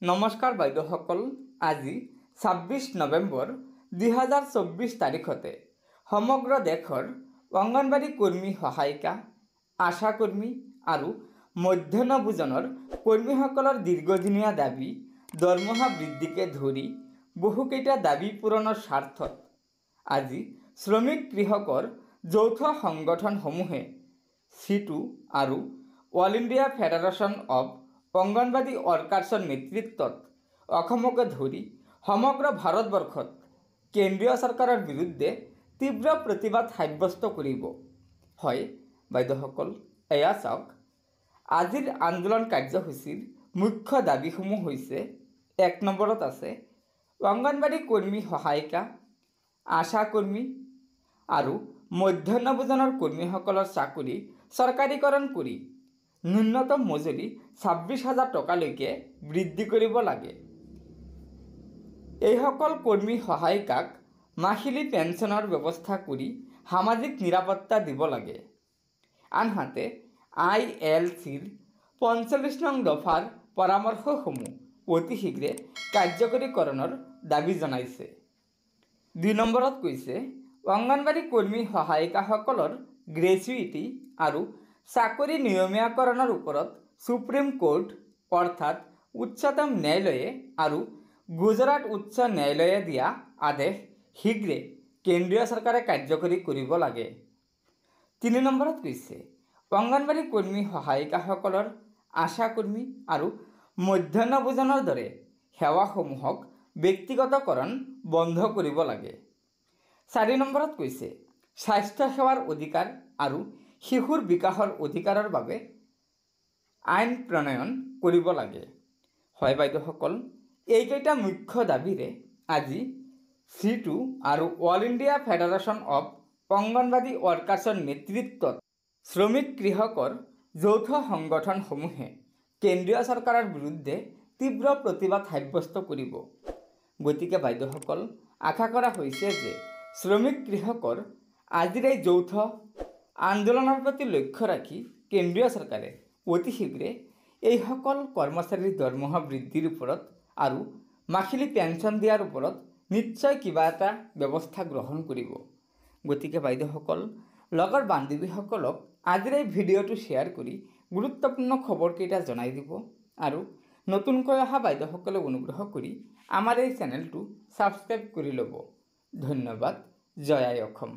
নমস্কাৰ বাইদেউসকল, আজি 26 নৱেম্বৰ 2024 তাৰিখতে সমগ্ৰ দেশৰ অংগনবাড়ী কৰ্মী সহায়িকা, আশা কৰ্মী আৰু মধ্যাহ্ন ভোজনৰ কৰ্মীসকলৰ দীৰ্ঘদিনীয়া দাবী দৰমহা বৃদ্ধিকে ধৰি বহুকেইটা দাবী পূৰণৰ স্বাৰ্থত আজি শ্ৰমিক কৃষকৰ যৌথ সংগঠনসমূহে সিটু আৰু all India federation of anganwadi ৱৰ্কাৰ্ছৰ নেতৃত্বত অসমকে ধৰি সমগ্ৰ ভাৰতবৰ্ষত কেন্দ্ৰীয় চৰকাৰৰ বিৰুদ্ধে তীব্ৰ প্ৰতিবাদ সাব্যস্ত কৰিব। হয় বাইদেউসকল, এয়া চাওক, আজিৰ আন্দোলন কাৰ্যসূচীৰ মুখ্য দাবীসমূহ হৈছে, 1 নম্বৰত আছে অংগনবাড়ী কৰ্মী সহায়িকা, আশা কৰ্মী আৰু মধ্যাহ্ন ভোজনৰ কৰ্মীসকলৰ চাকৰি চৰকাৰীকৰণ কৰি ন্যূনতম মজুৰি 26,000 টকালৈকে বৃদ্ধি কৰিব লাগে। এইসকল কৰ্মী সহায়িকাক মাহিলী পেঞ্চনৰ ব্যৱস্থা কৰি সামাজিক নিৰাপত্তা দিব লাগে। আনহাতে ILCৰ 45 নং দফাৰ পৰামৰ্শসমূহ অতি শীঘ্ৰে কাৰ্যকৰীকৰণৰ দাবী জনাইছে। 2 নম্বৰত কৈছে অংগনবাড়ী কৰ্মী সহায়িকাসকলৰ গ্ৰেচুইটি আৰু চাকৰি নিয়মীয়াকৰণৰ ওপৰত সুপ্ৰিম কোৰ্ট অৰ্থাৎ উচ্চতম ন্যায়ালয়ে আৰু গুজৰাট উচ্চ ন্যায়ালয়ে দিয়া আদেশ শীঘ্ৰে কেন্দ্ৰীয় চৰকাৰে কাৰ্যকৰী কৰিব লাগে। 3 নম্বৰত কৈছে অংগনবাড়ী কৰ্মী সহায়িকাসকলৰ আশা কৰ্মী আৰু মধ্যাহ্ন ভোজনৰ দৰে সেৱাসমূহক ব্যক্তিগতকৰণ বন্ধ কৰিব লাগে। 4 নম্বৰত কৈছে স্বাস্থ্যসেৱাৰ অধিকাৰ আৰু শিশুৰ বিকাশৰ অধিকাৰৰ বাবে আইন প্ৰণয়ন কৰিব লাগে। হয় বাইদেউসকল, এইকেইটা মুখ্য দাবীৰে আজি সিটু আৰু all India federation of anganwadi ৱৰ্কাৰ্ছৰ নেতৃত্বত শ্ৰমিক কৃষকৰ যৌথ সংগঠনসমূহে কেন্দ্ৰীয় চৰকাৰৰ বিৰুদ্ধে তীব্ৰ প্ৰতিবাদ সাব্যস্ত কৰিব। গতিকে বাইদেউসকল, আশা কৰা হৈছে যে শ্ৰমিক কৃষকৰ আজিৰ এই যৌথ আন্দোলনৰ প্ৰতি লক্ষ্য ৰাখি কেন্দ্ৰীয় চৰকাৰে অতি শীঘ্ৰে এইসকল কৰ্মচাৰীৰ দৰমহা বৃদ্ধিৰ ওপৰত আৰু মাহিলী পেঞ্চন দিয়াৰ ওপৰত নিশ্চয় কিবা এটা ব্যৱস্থা গ্ৰহণ কৰিব। গতিকে বাইদেউসকল, লগৰ বান্ধৱীসকলক আজিৰ এই ভিডিঅ'টো শ্বেয়াৰ কৰি গুৰুত্বপূৰ্ণ খবৰকেইটা জনাই দিব আৰু নতুনকৈ অহা বাইদেউসকলে অনুগ্ৰহ কৰি আমাৰ এই চেনেলটো ছাবস্ক্ৰাইব কৰি ল'ব। ধন্যবাদ। জয় আই অসম।